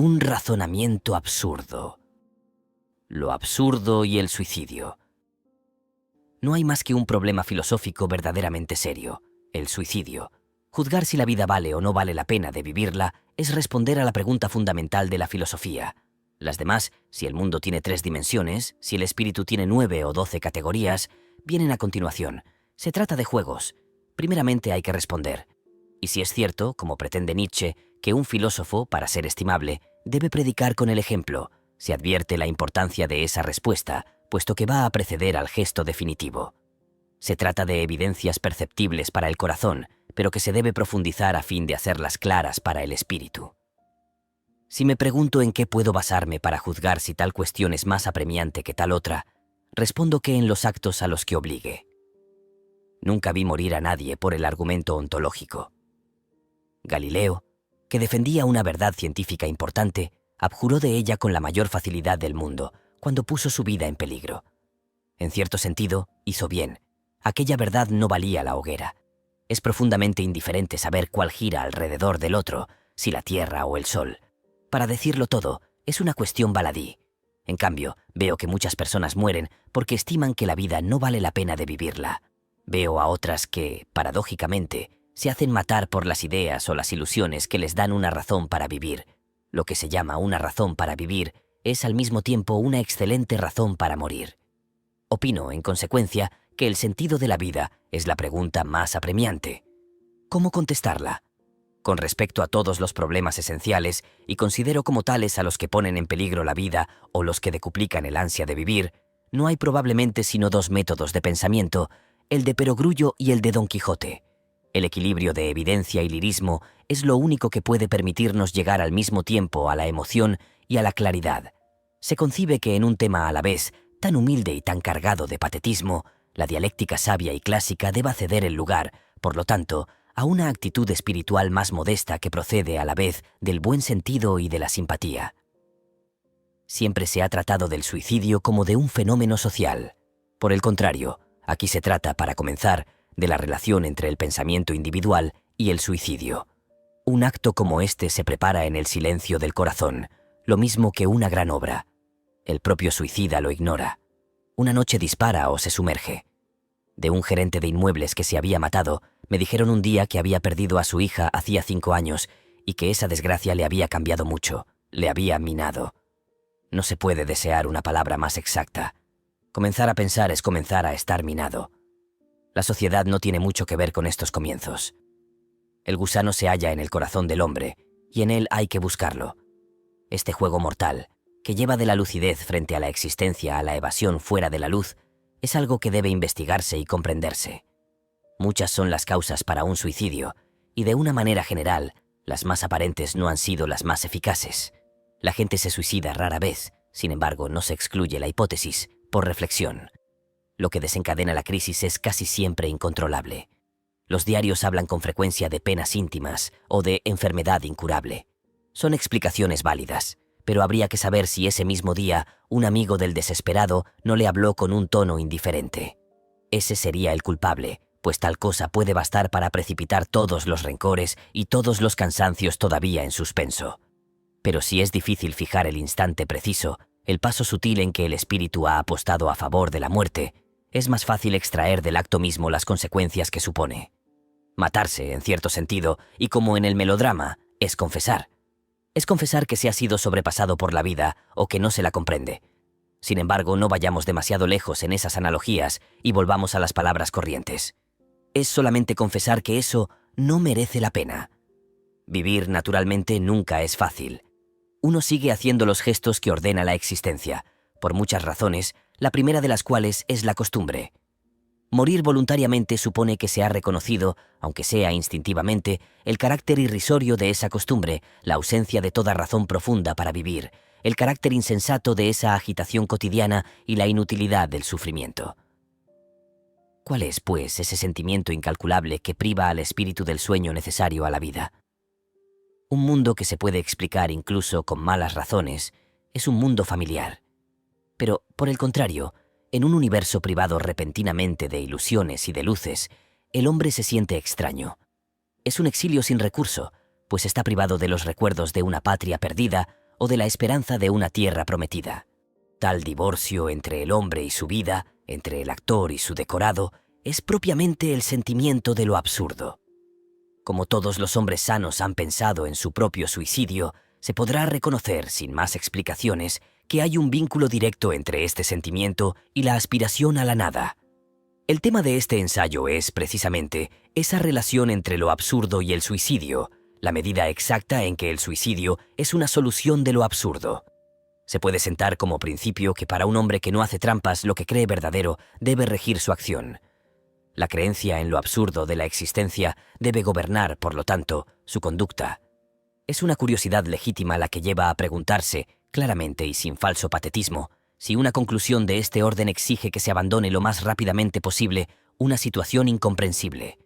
Un razonamiento absurdo. Lo absurdo y el suicidio. No hay más que un problema filosófico verdaderamente serio: el suicidio. Juzgar si la vida vale o no vale la pena de vivirla es responder a la pregunta fundamental de la filosofía. Las demás, si el mundo tiene 3 dimensiones, si el espíritu tiene 9 o 12 categorías, vienen a continuación. Se trata de juegos. Primeramente hay que responder. Y si es cierto, como pretende Nietzsche, que un filósofo, para ser estimable, debe predicar con el ejemplo, se advierte la importancia de esa respuesta, puesto que va a preceder al gesto definitivo. Se trata de evidencias perceptibles para el corazón, pero que se debe profundizar a fin de hacerlas claras para el espíritu. Si me pregunto en qué puedo basarme para juzgar si tal cuestión es más apremiante que tal otra, respondo que en los actos a los que obligue. Nunca vi morir a nadie por el argumento ontológico. Galileo, que defendía una verdad científica importante, abjuró de ella con la mayor facilidad del mundo, cuando puso su vida en peligro. En cierto sentido, hizo bien. Aquella verdad no valía la hoguera. Es profundamente indiferente saber cuál gira alrededor del otro, si la Tierra o el Sol. Para decirlo todo, es una cuestión baladí. En cambio, veo que muchas personas mueren porque estiman que la vida no vale la pena de vivirla. Veo a otras que, paradójicamente, se hacen matar por las ideas o las ilusiones que les dan una razón para vivir. Lo que se llama una razón para vivir es al mismo tiempo una excelente razón para morir. Opino, en consecuencia, que el sentido de la vida es la pregunta más apremiante. ¿Cómo contestarla? Con respecto a todos los problemas esenciales, y considero como tales a los que ponen en peligro la vida o los que decuplican el ansia de vivir, no hay probablemente sino 2 métodos de pensamiento, el de Perogrullo y el de Don Quijote. El equilibrio de evidencia y lirismo es lo único que puede permitirnos llegar al mismo tiempo a la emoción y a la claridad. Se concibe que en un tema a la vez, tan humilde y tan cargado de patetismo, la dialéctica sabia y clásica deba ceder el lugar, por lo tanto, a una actitud espiritual más modesta que procede a la vez del buen sentido y de la simpatía. Siempre se ha tratado del suicidio como de un fenómeno social. Por el contrario, aquí se trata, para comenzar, de la relación entre el pensamiento individual y el suicidio. Un acto como este se prepara en el silencio del corazón, lo mismo que una gran obra. El propio suicida lo ignora. Una noche dispara o se sumerge. De un gerente de inmuebles que se había matado, me dijeron un día que había perdido a su hija hacía 5 años y que esa desgracia le había cambiado mucho, le había minado. No se puede desear una palabra más exacta. Comenzar a pensar es comenzar a estar minado. La sociedad no tiene mucho que ver con estos comienzos. El gusano se halla en el corazón del hombre, y en él hay que buscarlo. Este juego mortal, que lleva de la lucidez frente a la existencia a la evasión fuera de la luz, es algo que debe investigarse y comprenderse. Muchas son las causas para un suicidio, y de una manera general, las más aparentes no han sido las más eficaces. La gente se suicida rara vez, sin embargo no se excluye la hipótesis, por reflexión. Lo que desencadena la crisis es casi siempre incontrolable. Los diarios hablan con frecuencia de penas íntimas o de enfermedad incurable. Son explicaciones válidas, pero habría que saber si ese mismo día un amigo del desesperado no le habló con un tono indiferente. Ese sería el culpable, pues tal cosa puede bastar para precipitar todos los rencores y todos los cansancios todavía en suspenso. Pero si es difícil fijar el instante preciso, el paso sutil en que el espíritu ha apostado a favor de la muerte, es más fácil extraer del acto mismo las consecuencias que supone. Matarse, en cierto sentido, y como en el melodrama, es confesar. Es confesar que se ha sido sobrepasado por la vida o que no se la comprende. Sin embargo, no vayamos demasiado lejos en esas analogías y volvamos a las palabras corrientes. Es solamente confesar que eso no merece la pena. Vivir, naturalmente, nunca es fácil. Uno sigue haciendo los gestos que ordena la existencia, por muchas razones, la primera de las cuales es la costumbre. Morir voluntariamente supone que se ha reconocido, aunque sea instintivamente, el carácter irrisorio de esa costumbre, la ausencia de toda razón profunda para vivir, el carácter insensato de esa agitación cotidiana y la inutilidad del sufrimiento. ¿Cuál es, pues, ese sentimiento incalculable que priva al espíritu del sueño necesario a la vida? Un mundo que se puede explicar incluso con malas razones es un mundo familiar. Pero, por el contrario, en un universo privado repentinamente de ilusiones y de luces, el hombre se siente extraño. Es un exilio sin recurso, pues está privado de los recuerdos de una patria perdida o de la esperanza de una tierra prometida. Tal divorcio entre el hombre y su vida, entre el actor y su decorado, es propiamente el sentimiento de lo absurdo. Como todos los hombres sanos han pensado en su propio suicidio, se podrá reconocer, sin más explicaciones, que hay un vínculo directo entre este sentimiento y la aspiración a la nada. El tema de este ensayo es, precisamente, esa relación entre lo absurdo y el suicidio, la medida exacta en que el suicidio es una solución de lo absurdo. Se puede sentar como principio que para un hombre que no hace trampas lo que cree verdadero debe regir su acción. La creencia en lo absurdo de la existencia debe gobernar, por lo tanto, su conducta. Es una curiosidad legítima la que lleva a preguntarse, claramente y sin falso patetismo, si una conclusión de este orden exige que se abandone lo más rápidamente posible una situación incomprensible.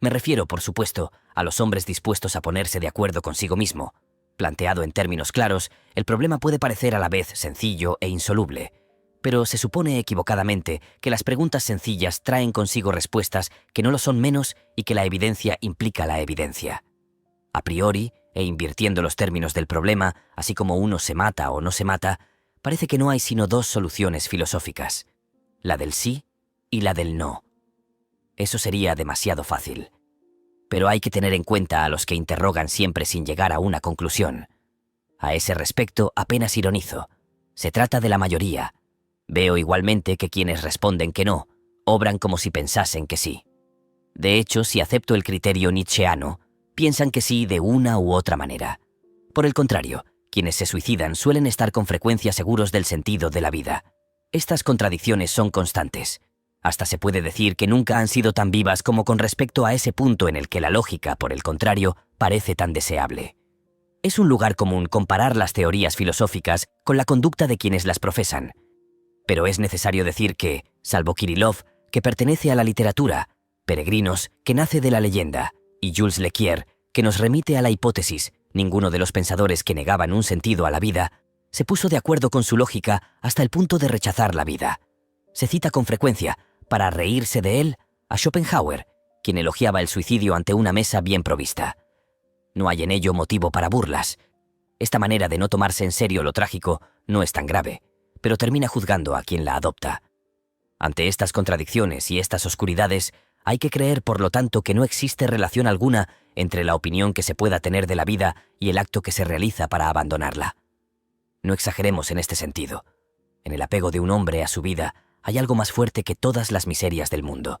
Me refiero, por supuesto, a los hombres dispuestos a ponerse de acuerdo consigo mismo. Planteado en términos claros, el problema puede parecer a la vez sencillo e insoluble, pero se supone equivocadamente que las preguntas sencillas traen consigo respuestas que no lo son menos y que la evidencia implica la evidencia. A priori, e invirtiendo los términos del problema, así como uno se mata o no se mata, parece que no hay sino dos soluciones filosóficas, la del sí y la del no. Eso sería demasiado fácil. Pero hay que tener en cuenta a los que interrogan siempre sin llegar a una conclusión. A ese respecto apenas ironizo. Se trata de la mayoría. Veo igualmente que quienes responden que no, obran como si pensasen que sí. De hecho, si acepto el criterio nietzscheano, piensan que sí de una u otra manera. Por el contrario, quienes se suicidan suelen estar con frecuencia seguros del sentido de la vida. Estas contradicciones son constantes. Hasta se puede decir que nunca han sido tan vivas como con respecto a ese punto en el que la lógica, por el contrario, parece tan deseable. Es un lugar común comparar las teorías filosóficas con la conducta de quienes las profesan. Pero es necesario decir que, salvo Kirillov, que pertenece a la literatura, Peregrinos, que nace de la leyenda, y Jules Lequier, que nos remite a la hipótesis, ninguno de los pensadores que negaban un sentido a la vida, se puso de acuerdo con su lógica hasta el punto de rechazar la vida. Se cita con frecuencia, para reírse de él, a Schopenhauer, quien elogiaba el suicidio ante una mesa bien provista. No hay en ello motivo para burlas. Esta manera de no tomarse en serio lo trágico no es tan grave, pero termina juzgando a quien la adopta. Ante estas contradicciones y estas oscuridades, hay que creer, por lo tanto, que no existe relación alguna entre la opinión que se pueda tener de la vida y el acto que se realiza para abandonarla. No exageremos en este sentido. En el apego de un hombre a su vida hay algo más fuerte que todas las miserias del mundo.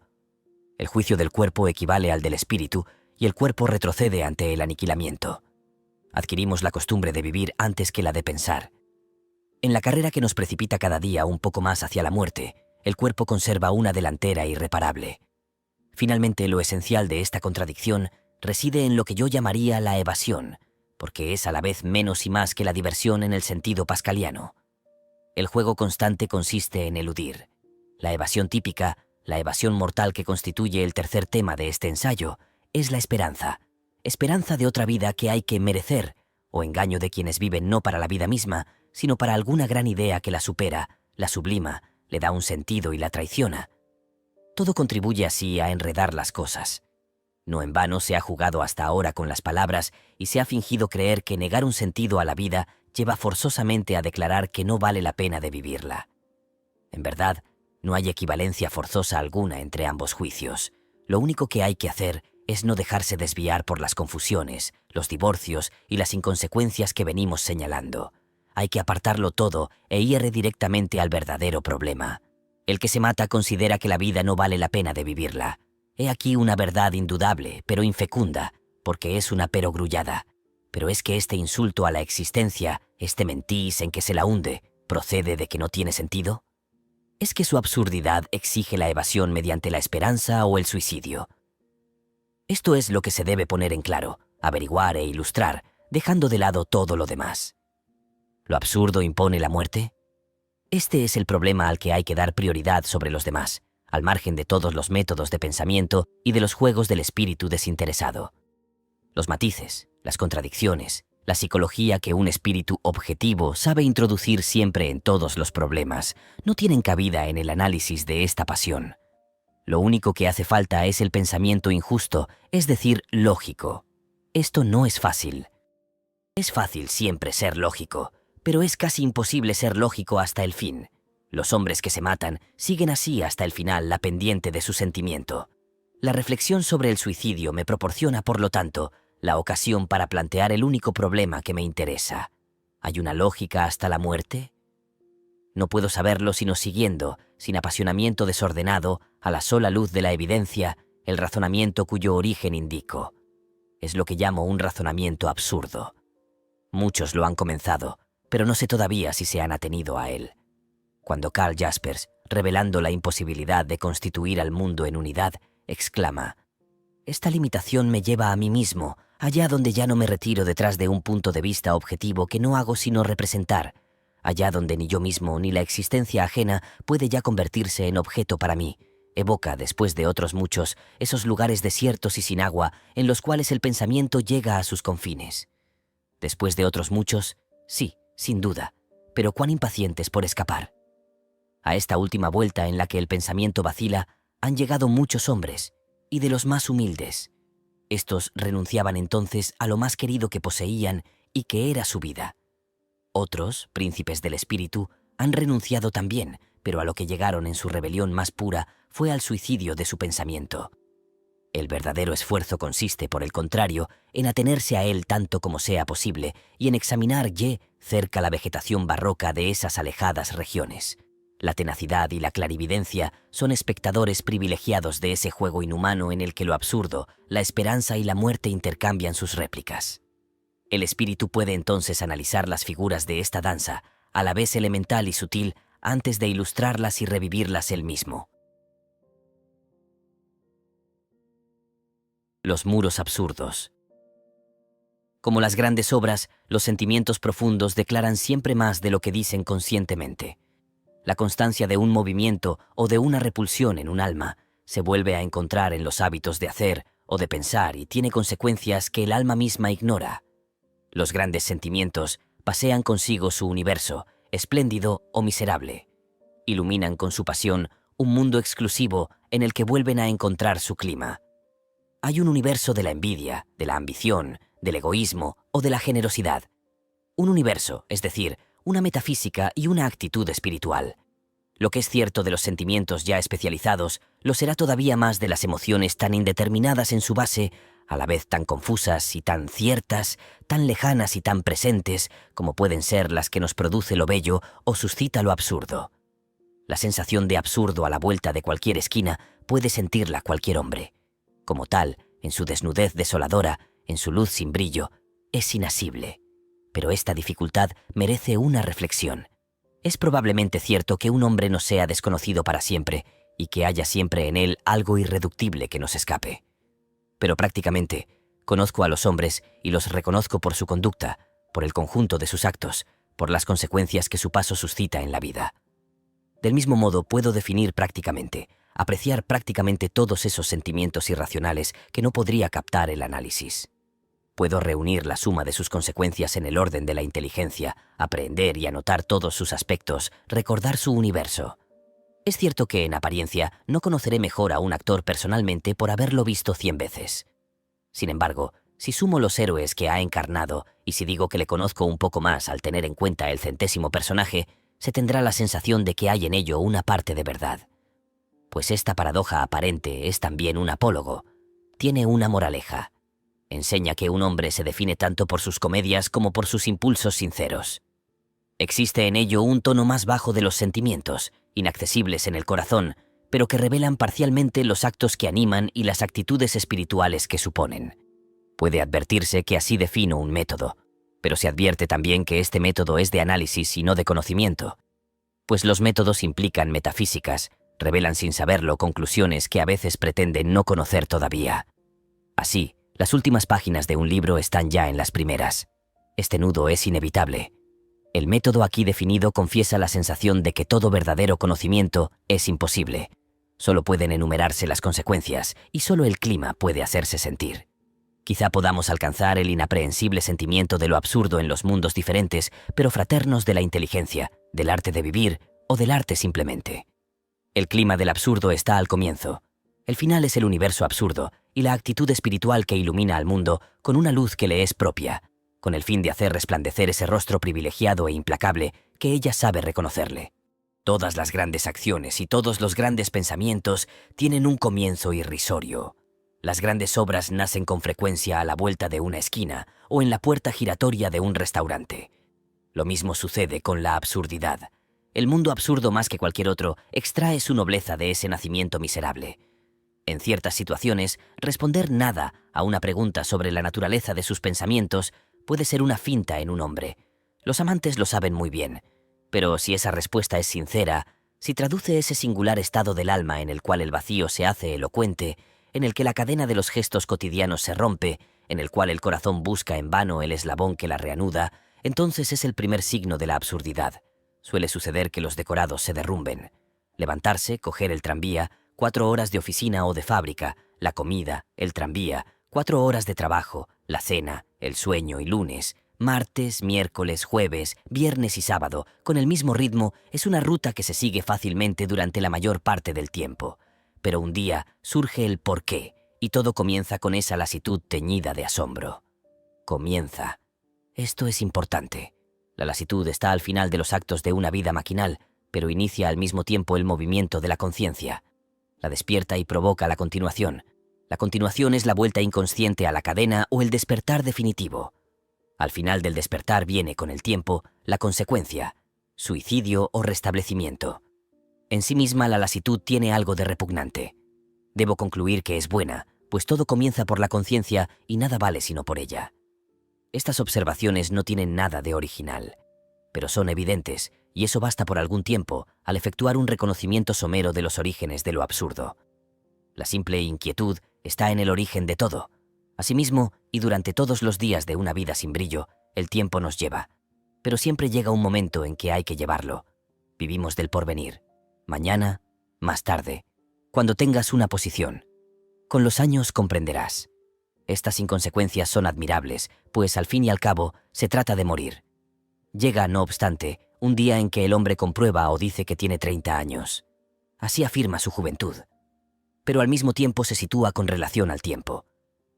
El juicio del cuerpo equivale al del espíritu y el cuerpo retrocede ante el aniquilamiento. Adquirimos la costumbre de vivir antes que la de pensar. En la carrera que nos precipita cada día un poco más hacia la muerte, el cuerpo conserva una delantera irreparable. Finalmente, lo esencial de esta contradicción reside en lo que yo llamaría la evasión, porque es a la vez menos y más que la diversión en el sentido pascaliano. El juego constante consiste en eludir. La evasión típica, la evasión mortal que constituye el tercer tema de este ensayo, es la esperanza. Esperanza de otra vida que hay que merecer, o engaño de quienes viven no para la vida misma, sino para alguna gran idea que la supera, la sublima, le da un sentido y la traiciona. Todo contribuye así a enredar las cosas. No en vano se ha jugado hasta ahora con las palabras y se ha fingido creer que negar un sentido a la vida lleva forzosamente a declarar que no vale la pena de vivirla. En verdad, no hay equivalencia forzosa alguna entre ambos juicios. Lo único que hay que hacer es no dejarse desviar por las confusiones, los divorcios y las inconsecuencias que venimos señalando. Hay que apartarlo todo e ir directamente al verdadero problema. El que se mata considera que la vida no vale la pena de vivirla. He aquí una verdad indudable, pero infecunda, porque es una perogrullada. Pero es que este insulto a la existencia, este mentís en que se la hunde, ¿procede de que no tiene sentido? ¿Es que su absurdidad exige la evasión mediante la esperanza o el suicidio? Esto es lo que se debe poner en claro, averiguar e ilustrar, dejando de lado todo lo demás. ¿Lo absurdo impone la muerte? Este es el problema al que hay que dar prioridad sobre los demás, al margen de todos los métodos de pensamiento y de los juegos del espíritu desinteresado. Los matices, las contradicciones, la psicología que un espíritu objetivo sabe introducir siempre en todos los problemas, no tienen cabida en el análisis de esta pasión. Lo único que hace falta es el pensamiento injusto, es decir, lógico. Esto no es fácil. Es fácil siempre ser lógico, pero es casi imposible ser lógico hasta el fin. Los hombres que se matan siguen así hasta el final la pendiente de su sentimiento. La reflexión sobre el suicidio me proporciona, por lo tanto, la ocasión para plantear el único problema que me interesa. ¿Hay una lógica hasta la muerte? No puedo saberlo sino siguiendo, sin apasionamiento desordenado, a la sola luz de la evidencia, el razonamiento cuyo origen indico. Es lo que llamo un razonamiento absurdo. Muchos lo han comenzado, pero no sé todavía si se han atenido a él. Cuando Karl Jaspers, revelando la imposibilidad de constituir al mundo en unidad, exclama: «Esta limitación me lleva a mí mismo, allá donde ya no me retiro detrás de un punto de vista objetivo que no hago sino representar, allá donde ni yo mismo ni la existencia ajena puede ya convertirse en objeto para mí». Evoca, después de otros muchos, esos lugares desiertos y sin agua en los cuales el pensamiento llega a sus confines. Después de otros muchos, sí, sin duda, pero cuán impacientes por escapar. A esta última vuelta en la que el pensamiento vacila, han llegado muchos hombres, y de los más humildes. Estos renunciaban entonces a lo más querido que poseían y que era su vida. Otros, príncipes del espíritu, han renunciado también, pero a lo que llegaron en su rebelión más pura fue al suicidio de su pensamiento. El verdadero esfuerzo consiste, por el contrario, en atenerse a él tanto como sea posible y en examinar cerca la vegetación barroca de esas alejadas regiones. La tenacidad y la clarividencia son espectadores privilegiados de ese juego inhumano en el que lo absurdo, la esperanza y la muerte intercambian sus réplicas. El espíritu puede entonces analizar las figuras de esta danza, a la vez elemental y sutil, antes de ilustrarlas y revivirlas él mismo. Los muros absurdos. Como las grandes obras, los sentimientos profundos declaran siempre más de lo que dicen conscientemente. La constancia de un movimiento o de una repulsión en un alma se vuelve a encontrar en los hábitos de hacer o de pensar y tiene consecuencias que el alma misma ignora. Los grandes sentimientos pasean consigo su universo, espléndido o miserable. Iluminan con su pasión un mundo exclusivo en el que vuelven a encontrar su clima. Hay un universo de la envidia, de la ambición, del egoísmo o de la generosidad. Un universo, es decir, una metafísica y una actitud espiritual. Lo que es cierto de los sentimientos ya especializados, lo será todavía más de las emociones tan indeterminadas en su base, a la vez tan confusas y tan ciertas, tan lejanas y tan presentes, como pueden ser las que nos produce lo bello o suscita lo absurdo. La sensación de absurdo a la vuelta de cualquier esquina puede sentirla cualquier hombre. Como tal, en su desnudez desoladora, en su luz sin brillo, es inasible. Pero esta dificultad merece una reflexión. Es probablemente cierto que un hombre no sea desconocido para siempre y que haya siempre en él algo irreductible que nos escape. Pero prácticamente, conozco a los hombres y los reconozco por su conducta, por el conjunto de sus actos, por las consecuencias que su paso suscita en la vida. Del mismo modo puedo definir prácticamente, apreciar prácticamente todos esos sentimientos irracionales que no podría captar el análisis. Puedo reunir la suma de sus consecuencias en el orden de la inteligencia, aprehender y anotar todos sus aspectos, recordar su universo. Es cierto que, en apariencia, no conoceré mejor a un actor personalmente por haberlo visto 100 veces. Sin embargo, si sumo los héroes que ha encarnado y si digo que le conozco un poco más al tener en cuenta el 100º personaje, se tendrá la sensación de que hay en ello una parte de verdad. Pues esta paradoja aparente es también un apólogo. Tiene una moraleja. Enseña que un hombre se define tanto por sus comedias como por sus impulsos sinceros. Existe en ello un tono más bajo de los sentimientos, inaccesibles en el corazón, pero que revelan parcialmente los actos que animan y las actitudes espirituales que suponen. Puede advertirse que así defino un método, pero se advierte también que este método es de análisis y no de conocimiento, pues los métodos implican metafísicas, revelan sin saberlo conclusiones que a veces pretenden no conocer todavía. Así, las últimas páginas de un libro están ya en las primeras. Este nudo es inevitable. El método aquí definido confiesa la sensación de que todo verdadero conocimiento es imposible. Solo pueden enumerarse las consecuencias y solo el clima puede hacerse sentir. Quizá podamos alcanzar el inaprehensible sentimiento de lo absurdo en los mundos diferentes, pero fraternos de la inteligencia, del arte de vivir o del arte simplemente. El clima del absurdo está al comienzo. El final es el universo absurdo y la actitud espiritual que ilumina al mundo con una luz que le es propia, con el fin de hacer resplandecer ese rostro privilegiado e implacable que ella sabe reconocerle. Todas las grandes acciones y todos los grandes pensamientos tienen un comienzo irrisorio. Las grandes obras nacen con frecuencia a la vuelta de una esquina o en la puerta giratoria de un restaurante. Lo mismo sucede con la absurdidad. El mundo absurdo, más que cualquier otro, extrae su nobleza de ese nacimiento miserable. En ciertas situaciones, responder nada a una pregunta sobre la naturaleza de sus pensamientos puede ser una finta en un hombre. Los amantes lo saben muy bien, pero si esa respuesta es sincera, si traduce ese singular estado del alma en el cual el vacío se hace elocuente, en el que la cadena de los gestos cotidianos se rompe, en el cual el corazón busca en vano el eslabón que la reanuda, entonces es el primer signo de la absurdidad. Suele suceder que los decorados se derrumben. Levantarse, coger el tranvía, 4 horas de oficina o de fábrica, la comida, el tranvía, 4 horas de trabajo, la cena, el sueño y lunes, martes, miércoles, jueves, viernes y sábado, con el mismo ritmo, es una ruta que se sigue fácilmente durante la mayor parte del tiempo. Pero un día surge el porqué, y todo comienza con esa lasitud teñida de asombro. Comienza. Esto es importante. La lasitud está al final de los actos de una vida maquinal, pero inicia al mismo tiempo el movimiento de la conciencia. La despierta y provoca la continuación. La continuación es la vuelta inconsciente a la cadena o el despertar definitivo. Al final del despertar viene, con el tiempo, la consecuencia, suicidio o restablecimiento. En sí misma la lasitud tiene algo de repugnante. Debo concluir que es buena, pues todo comienza por la conciencia y nada vale sino por ella. Estas observaciones no tienen nada de original, pero son evidentes, y eso basta por algún tiempo al efectuar un reconocimiento somero de los orígenes de lo absurdo. La simple inquietud está en el origen de todo. Asimismo, y durante todos los días de una vida sin brillo, el tiempo nos lleva. Pero siempre llega un momento en que hay que llevarlo. Vivimos del porvenir. Mañana, más tarde, cuando tengas una posición. Con los años comprenderás. Estas inconsecuencias son admirables, pues al fin y al cabo se trata de morir. Llega, no obstante, un día en que el hombre comprueba o dice que tiene 30 años. Así afirma su juventud. Pero al mismo tiempo se sitúa con relación al tiempo.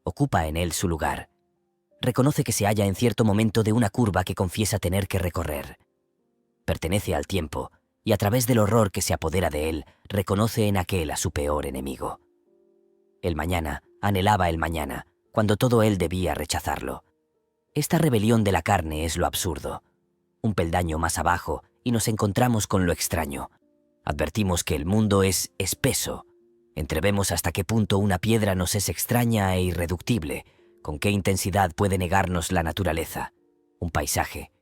Ocupa en él su lugar. Reconoce que se halla en cierto momento de una curva que confiesa tener que recorrer. Pertenece al tiempo, y a través del horror que se apodera de él, reconoce en aquel a su peor enemigo. El mañana anhelaba el mañana, cuando todo él debía rechazarlo. Esta rebelión de la carne es lo absurdo. Un peldaño más abajo y nos encontramos con lo extraño. Advertimos que el mundo es espeso. Entrevemos hasta qué punto una piedra nos es extraña e irreductible, con qué intensidad puede negarnos la naturaleza, un paisaje.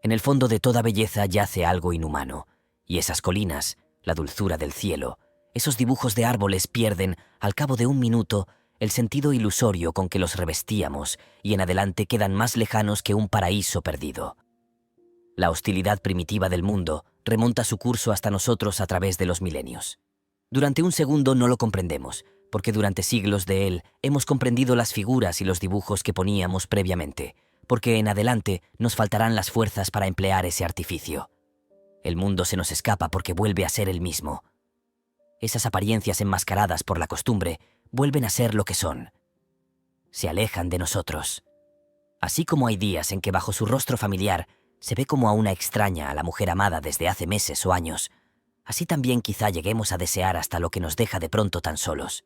En el fondo de toda belleza yace algo inhumano, y esas colinas, la dulzura del cielo, esos dibujos de árboles pierden, al cabo de un minuto, el sentido ilusorio con que los revestíamos y en adelante quedan más lejanos que un paraíso perdido. La hostilidad primitiva del mundo remonta su curso hasta nosotros a través de los milenios. Durante un segundo no lo comprendemos, porque durante siglos de él hemos comprendido las figuras y los dibujos que poníamos previamente, porque en adelante nos faltarán las fuerzas para emplear ese artificio. El mundo se nos escapa porque vuelve a ser el mismo. Esas apariencias enmascaradas por la costumbre vuelven a ser lo que son. Se alejan de nosotros. Así como hay días en que bajo su rostro familiar se ve como a una extraña a la mujer amada desde hace meses o años, así también quizá lleguemos a desear hasta lo que nos deja de pronto tan solos.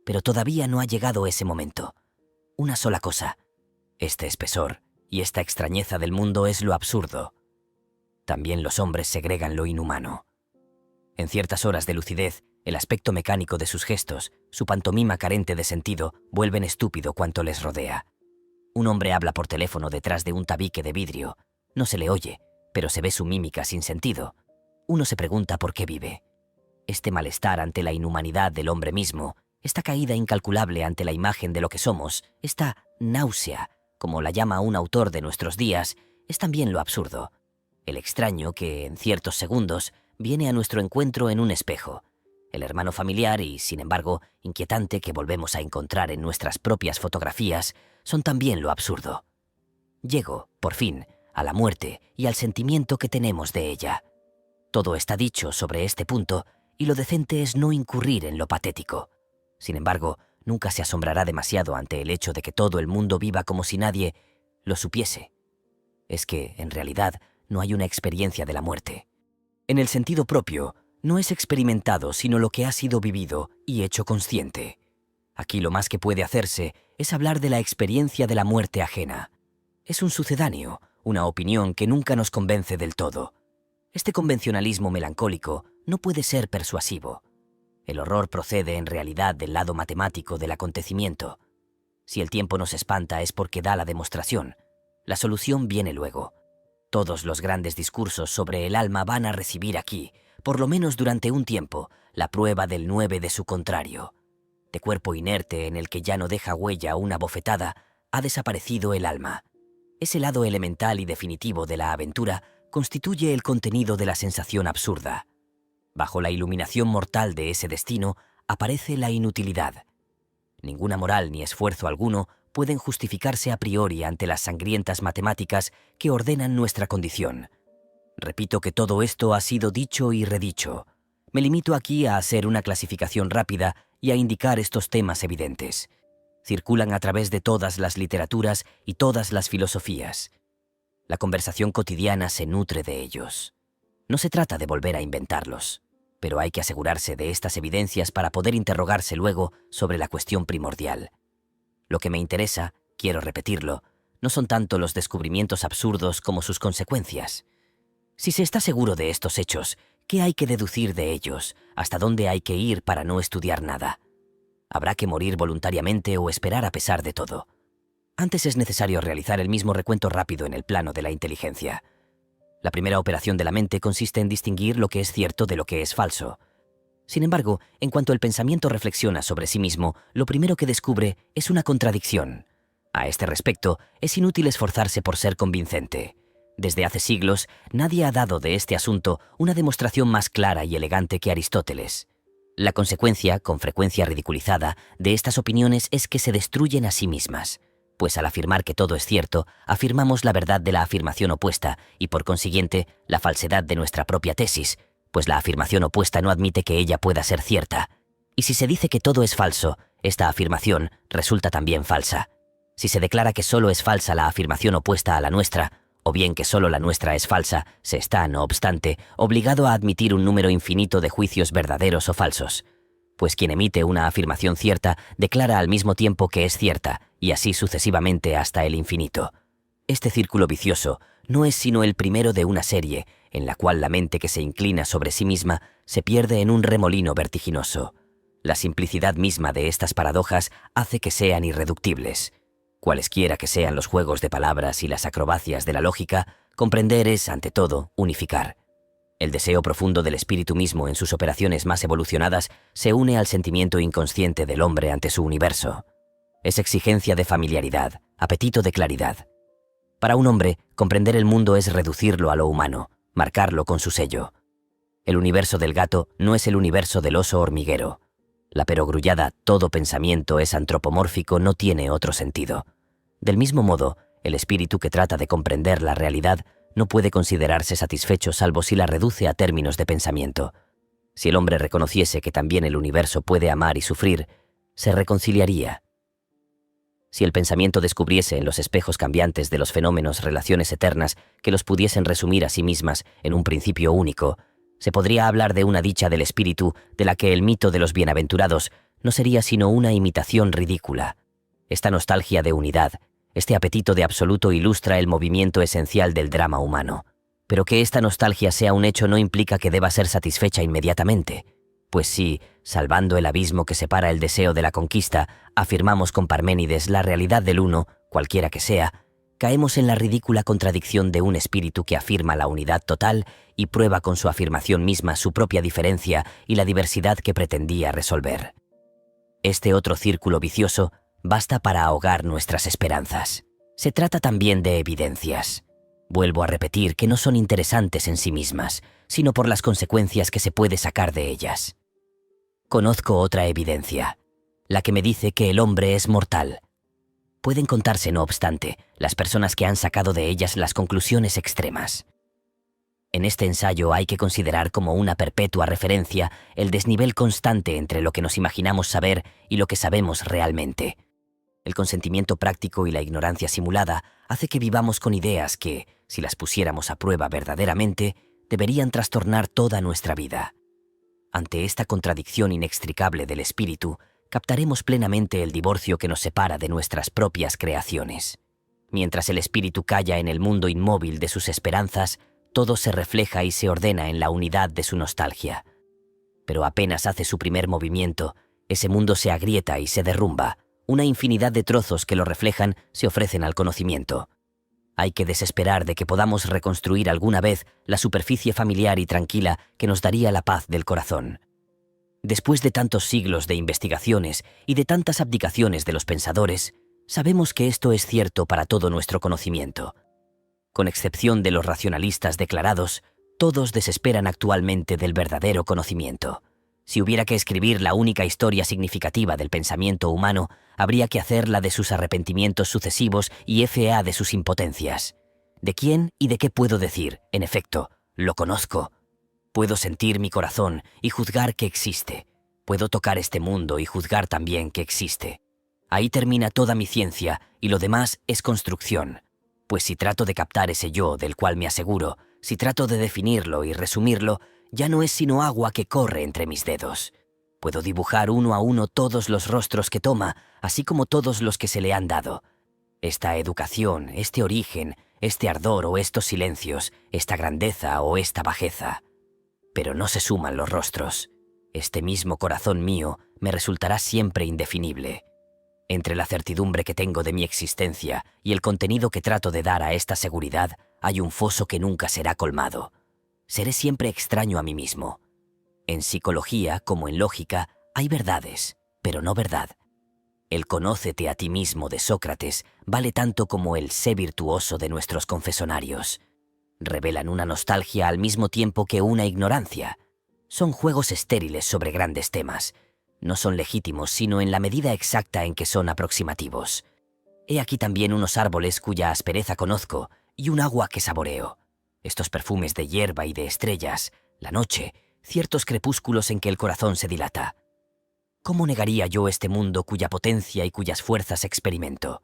Pero todavía no ha llegado ese momento. Una sola cosa. Este espesor y esta extrañeza del mundo es lo absurdo. También los hombres segregan lo inhumano. En ciertas horas de lucidez, el aspecto mecánico de sus gestos, su pantomima carente de sentido, vuelven estúpido cuanto les rodea. Un hombre habla por teléfono detrás de un tabique de vidrio. No se le oye, pero se ve su mímica sin sentido. Uno se pregunta por qué vive. Este malestar ante la inhumanidad del hombre mismo, esta caída incalculable ante la imagen de lo que somos, esta náusea, como la llama un autor de nuestros días, es también lo absurdo. El extraño que, en ciertos segundos, viene a nuestro encuentro en un espejo. El hermano familiar y, sin embargo, inquietante que volvemos a encontrar en nuestras propias fotografías, son también lo absurdo. Llego, por fin, a la muerte y al sentimiento que tenemos de ella. Todo está dicho sobre este punto, y lo decente es no incurrir en lo patético. Sin embargo, nunca se asombrará demasiado ante el hecho de que todo el mundo viva como si nadie, lo supiese. Es que, en realidad, no hay una experiencia de la muerte. En el sentido propio, no es experimentado sino lo que ha sido vivido y hecho consciente. Aquí lo más que puede hacerse es hablar de la experiencia de la muerte ajena. Es un sucedáneo, una opinión que nunca nos convence del todo. Este convencionalismo melancólico no puede ser persuasivo. El horror procede en realidad del lado matemático del acontecimiento. Si el tiempo nos espanta es porque da la demostración. La solución viene luego. Todos los grandes discursos sobre el alma van a recibir aquí, por lo menos durante un tiempo, la prueba del 9 de su contrario. De cuerpo inerte en el que ya no deja huella una bofetada, ha desaparecido el alma. Ese lado elemental y definitivo de la aventura constituye el contenido de la sensación absurda. Bajo la iluminación mortal de ese destino aparece la inutilidad. Ninguna moral ni esfuerzo alguno pueden justificarse a priori ante las sangrientas matemáticas que ordenan nuestra condición. Repito que todo esto ha sido dicho y redicho. Me limito aquí a hacer una clasificación rápida y a indicar estos temas evidentes. Circulan a través de todas las literaturas y todas las filosofías. La conversación cotidiana se nutre de ellos. No se trata de volver a inventarlos, pero hay que asegurarse de estas evidencias para poder interrogarse luego sobre la cuestión primordial. Lo que me interesa, quiero repetirlo, no son tanto los descubrimientos absurdos como sus consecuencias. Si se está seguro de estos hechos, ¿qué hay que deducir de ellos? ¿Hasta dónde hay que ir para no estudiar nada? ¿Habrá que morir voluntariamente o esperar a pesar de todo? Antes es necesario realizar el mismo recuento rápido en el plano de la inteligencia. La primera operación de la mente consiste en distinguir lo que es cierto de lo que es falso. Sin embargo, en cuanto el pensamiento reflexiona sobre sí mismo, lo primero que descubre es una contradicción. A este respecto, es inútil esforzarse por ser convincente. Desde hace siglos, nadie ha dado de este asunto una demostración más clara y elegante que Aristóteles. La consecuencia, con frecuencia ridiculizada, de estas opiniones es que se destruyen a sí mismas. Pues al afirmar que todo es cierto, afirmamos la verdad de la afirmación opuesta y, por consiguiente, la falsedad de nuestra propia tesis, pues la afirmación opuesta no admite que ella pueda ser cierta. Y si se dice que todo es falso, esta afirmación resulta también falsa. Si se declara que solo es falsa la afirmación opuesta a la nuestra, o bien que solo la nuestra es falsa, se está, no obstante, obligado a admitir un número infinito de juicios verdaderos o falsos. Pues quien emite una afirmación cierta declara al mismo tiempo que es cierta, y así sucesivamente hasta el infinito. Este círculo vicioso no es sino el primero de una serie, en la cual la mente que se inclina sobre sí misma se pierde en un remolino vertiginoso. La simplicidad misma de estas paradojas hace que sean irreductibles. Cualesquiera que sean los juegos de palabras y las acrobacias de la lógica, comprender es, ante todo, unificar. El deseo profundo del espíritu mismo en sus operaciones más evolucionadas se une al sentimiento inconsciente del hombre ante su universo. Es exigencia de familiaridad, apetito de claridad. Para un hombre, comprender el mundo es reducirlo a lo humano, marcarlo con su sello. El universo del gato no es el universo del oso hormiguero. La perogrullada todo pensamiento es antropomórfico no tiene otro sentido. Del mismo modo, el espíritu que trata de comprender la realidad no puede considerarse satisfecho salvo si la reduce a términos de pensamiento. Si el hombre reconociese que también el universo puede amar y sufrir, se reconciliaría. Si el pensamiento descubriese en los espejos cambiantes de los fenómenos relaciones eternas que los pudiesen resumir a sí mismas en un principio único, se podría hablar de una dicha del espíritu de la que el mito de los bienaventurados no sería sino una imitación ridícula. Esta nostalgia de unidad, este apetito de absoluto ilustra el movimiento esencial del drama humano. Pero que esta nostalgia sea un hecho no implica que deba ser satisfecha inmediatamente. Pues si, salvando el abismo que separa el deseo de la conquista, afirmamos con Parménides la realidad del uno, cualquiera que sea, caemos en la ridícula contradicción de un espíritu que afirma la unidad total y prueba con su afirmación misma su propia diferencia y la diversidad que pretendía resolver. Este otro círculo vicioso basta para ahogar nuestras esperanzas. Se trata también de evidencias. Vuelvo a repetir que no son interesantes en sí mismas, sino por las consecuencias que se puede sacar de ellas. Conozco otra evidencia, la que me dice que el hombre es mortal. Pueden contarse, no obstante, las personas que han sacado de ellas las conclusiones extremas. En este ensayo hay que considerar como una perpetua referencia el desnivel constante entre lo que nos imaginamos saber y lo que sabemos realmente. El consentimiento práctico y la ignorancia simulada hace que vivamos con ideas que, si las pusiéramos a prueba verdaderamente, deberían trastornar toda nuestra vida. Ante esta contradicción inextricable del espíritu, captaremos plenamente el divorcio que nos separa de nuestras propias creaciones. Mientras el espíritu calla en el mundo inmóvil de sus esperanzas, todo se refleja y se ordena en la unidad de su nostalgia. Pero apenas hace su primer movimiento, ese mundo se agrieta y se derrumba. Una infinidad de trozos que lo reflejan se ofrecen al conocimiento. Hay que desesperar de que podamos reconstruir alguna vez la superficie familiar y tranquila que nos daría la paz del corazón. Después de tantos siglos de investigaciones y de tantas abdicaciones de los pensadores, sabemos que esto es cierto para todo nuestro conocimiento. Con excepción de los racionalistas declarados, todos desesperan actualmente del verdadero conocimiento. Si hubiera que escribir la única historia significativa del pensamiento humano, habría que hacer la de sus arrepentimientos sucesivos y de sus impotencias. ¿De quién y de qué puedo decir? En efecto, lo conozco. Puedo sentir mi corazón y juzgar que existe. Puedo tocar este mundo y juzgar también que existe. Ahí termina toda mi ciencia y lo demás es construcción. Pues si trato de captar ese yo del cual me aseguro, si trato de definirlo y resumirlo, ya no es sino agua que corre entre mis dedos. Puedo dibujar uno a uno todos los rostros que toma, así como todos los que se le han dado. Esta educación, este origen, este ardor o estos silencios, esta grandeza o esta bajeza. Pero no se suman los rostros. Este mismo corazón mío me resultará siempre indefinible. Entre la certidumbre que tengo de mi existencia y el contenido que trato de dar a esta seguridad, hay un foso que nunca será colmado. Seré siempre extraño a mí mismo. En psicología, como en lógica, hay verdades, pero no verdad. El conócete a ti mismo de Sócrates vale tanto como el sé virtuoso de nuestros confesonarios. Revelan una nostalgia al mismo tiempo que una ignorancia. Son juegos estériles sobre grandes temas. No son legítimos sino en la medida exacta en que son aproximativos. He aquí también unos árboles cuya aspereza conozco y un agua que saboreo. Estos perfumes de hierba y de estrellas, la noche, ciertos crepúsculos en que el corazón se dilata. ¿Cómo negaría yo este mundo cuya potencia y cuyas fuerzas experimento?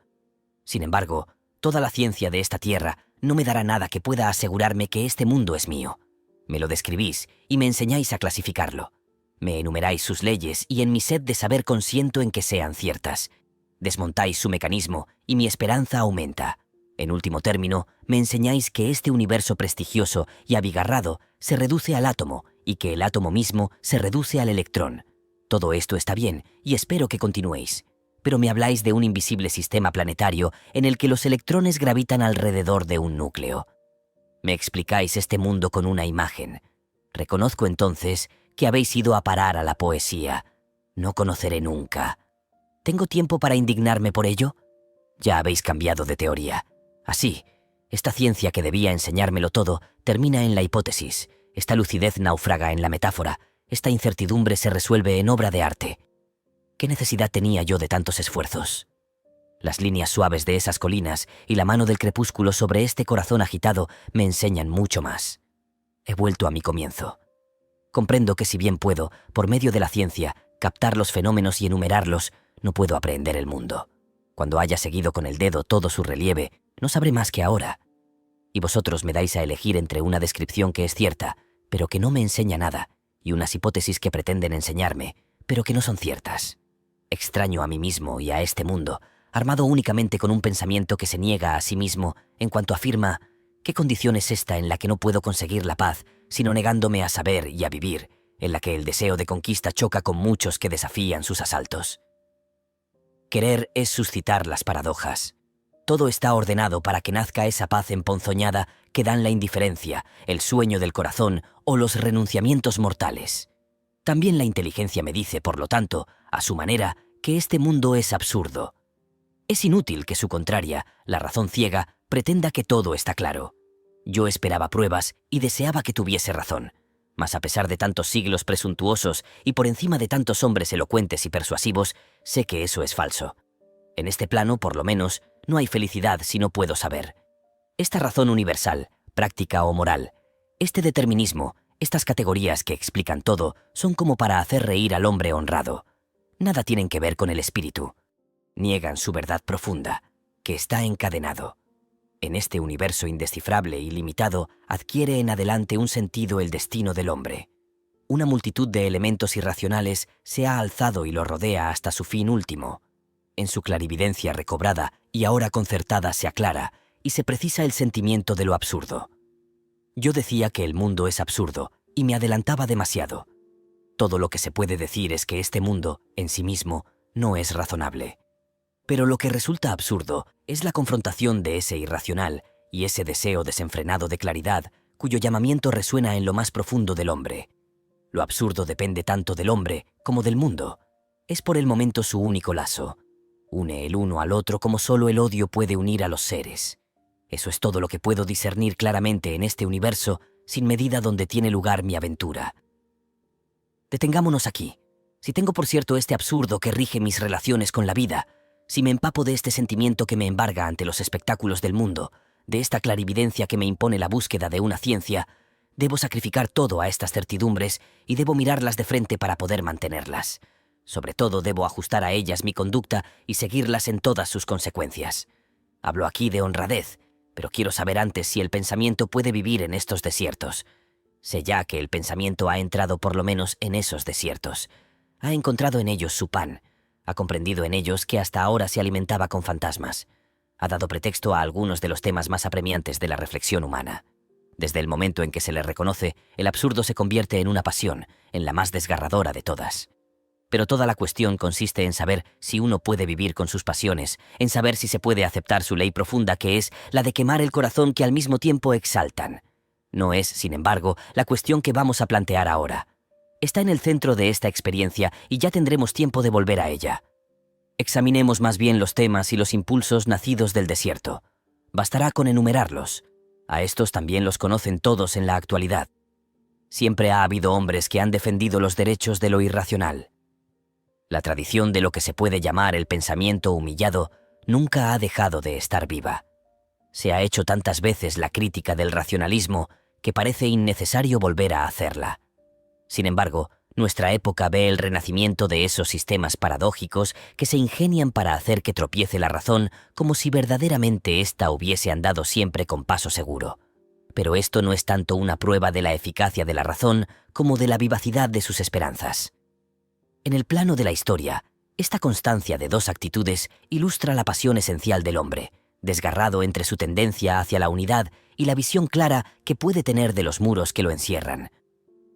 Sin embargo, toda la ciencia de esta tierra no me dará nada que pueda asegurarme que este mundo es mío. Me lo describís y me enseñáis a clasificarlo. Me enumeráis sus leyes y en mi sed de saber consiento en que sean ciertas. Desmontáis su mecanismo y mi esperanza aumenta. En último término, me enseñáis que este universo prestigioso y abigarrado se reduce al átomo y que el átomo mismo se reduce al electrón. Todo esto está bien y espero que continuéis. Pero me habláis de un invisible sistema planetario en el que los electrones gravitan alrededor de un núcleo. Me explicáis este mundo con una imagen. Reconozco entonces que habéis ido a parar a la poesía. No conoceré nunca. ¿Tengo tiempo para indignarme por ello? Ya habéis cambiado de teoría. Así, esta ciencia que debía enseñármelo todo termina en la hipótesis. Esta lucidez naufraga en la metáfora. Esta incertidumbre se resuelve en obra de arte. ¿Qué necesidad tenía yo de tantos esfuerzos? Las líneas suaves de esas colinas y la mano del crepúsculo sobre este corazón agitado me enseñan mucho más. He vuelto a mi comienzo. Comprendo que si bien puedo, por medio de la ciencia, captar los fenómenos y enumerarlos, no puedo aprehender el mundo. Cuando haya seguido con el dedo todo su relieve, no sabré más que ahora. Y vosotros me dais a elegir entre una descripción que es cierta, pero que no me enseña nada, y unas hipótesis que pretenden enseñarme, pero que no son ciertas. Extraño a mí mismo y a este mundo, armado únicamente con un pensamiento que se niega a sí mismo en cuanto afirma: ¿qué condición es esta en la que no puedo conseguir la paz, sino negándome a saber y a vivir, en la que el deseo de conquista choca con muchos que desafían sus asaltos? Querer es suscitar las paradojas. Todo está ordenado para que nazca esa paz emponzoñada que dan la indiferencia, el sueño del corazón o los renunciamientos mortales. También la inteligencia me dice, por lo tanto, a su manera, que este mundo es absurdo. Es inútil que su contraria, la razón ciega, pretenda que todo está claro. Yo esperaba pruebas y deseaba que tuviese razón, mas a pesar de tantos siglos presuntuosos y por encima de tantos hombres elocuentes y persuasivos, sé que eso es falso. En este plano, por lo menos, no hay felicidad si no puedo saber. Esta razón universal, práctica o moral, este determinismo, estas categorías que explican todo, son como para hacer reír al hombre honrado. Nada tienen que ver con el espíritu. Niegan su verdad profunda, que está encadenado. En este universo indescifrable y limitado adquiere en adelante un sentido el destino del hombre. Una multitud de elementos irracionales se ha alzado y lo rodea hasta su fin último. En su clarividencia recobrada y ahora concertada se aclara y se precisa el sentimiento de lo absurdo. Yo decía que el mundo es absurdo y me adelantaba demasiado. Todo lo que se puede decir es que este mundo, en sí mismo, no es razonable. Pero lo que resulta absurdo es la confrontación de ese irracional y ese deseo desenfrenado de claridad cuyo llamamiento resuena en lo más profundo del hombre. Lo absurdo depende tanto del hombre como del mundo. Es por el momento su único lazo. Une el uno al otro como solo el odio puede unir a los seres. Eso es todo lo que puedo discernir claramente en este universo sin medida donde tiene lugar mi aventura. Detengámonos aquí. Si tengo por cierto este absurdo que rige mis relaciones con la vida, si me empapo de este sentimiento que me embarga ante los espectáculos del mundo, de esta clarividencia que me impone la búsqueda de una ciencia, debo sacrificar todo a estas certidumbres y debo mirarlas de frente para poder mantenerlas. Sobre todo debo ajustar a ellas mi conducta y seguirlas en todas sus consecuencias. Hablo aquí de honradez, pero quiero saber antes si el pensamiento puede vivir en estos desiertos. Sé ya que el pensamiento ha entrado por lo menos en esos desiertos. Ha encontrado en ellos su pan. Ha comprendido en ellos que hasta ahora se alimentaba con fantasmas. Ha dado pretexto a algunos de los temas más apremiantes de la reflexión humana. Desde el momento en que se le reconoce, el absurdo se convierte en una pasión, en la más desgarradora de todas. Pero toda la cuestión consiste en saber si uno puede vivir con sus pasiones, en saber si se puede aceptar su ley profunda, que es la de quemar el corazón que al mismo tiempo exaltan. No es, sin embargo, la cuestión que vamos a plantear ahora. Está en el centro de esta experiencia y ya tendremos tiempo de volver a ella. Examinemos más bien los temas y los impulsos nacidos del desierto. Bastará con enumerarlos. A estos también los conocen todos en la actualidad. Siempre ha habido hombres que han defendido los derechos de lo irracional. La tradición de lo que se puede llamar el pensamiento humillado nunca ha dejado de estar viva. Se ha hecho tantas veces la crítica del racionalismo que parece innecesario volver a hacerla. Sin embargo, nuestra época ve el renacimiento de esos sistemas paradójicos que se ingenian para hacer que tropiece la razón como si verdaderamente ésta hubiese andado siempre con paso seguro. Pero esto no es tanto una prueba de la eficacia de la razón como de la vivacidad de sus esperanzas. En el plano de la historia, esta constancia de dos actitudes ilustra la pasión esencial del hombre, desgarrado entre su tendencia hacia la unidad y la visión clara que puede tener de los muros que lo encierran.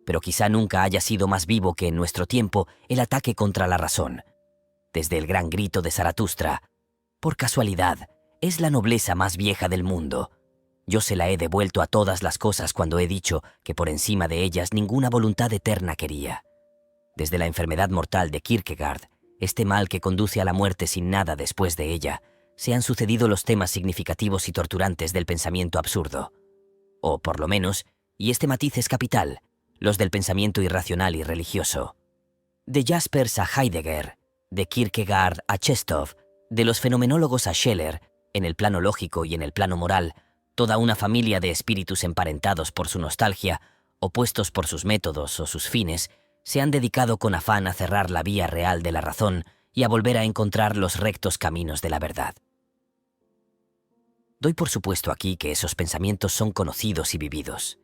Pero quizá nunca haya sido más vivo que en nuestro tiempo el ataque contra la razón. Desde el gran grito de Zaratustra, por casualidad, es la nobleza más vieja del mundo. Yo se la he devuelto a todas las cosas cuando he dicho que por encima de ellas ninguna voluntad eterna quería. Desde la enfermedad mortal de Kierkegaard, este mal que conduce a la muerte sin nada después de ella, se han sucedido los temas significativos y torturantes del pensamiento absurdo. O, por lo menos, y este matiz es capital, los del pensamiento irracional y religioso. De Jaspers a Heidegger, de Kierkegaard a Chestov, de los fenomenólogos a Scheler, en el plano lógico y en el plano moral, toda una familia de espíritus emparentados por su nostalgia, opuestos por sus métodos o sus fines, se han dedicado con afán a cerrar la vía real de la razón y a volver a encontrar los rectos caminos de la verdad. Doy por supuesto aquí que esos pensamientos son conocidos y vividos.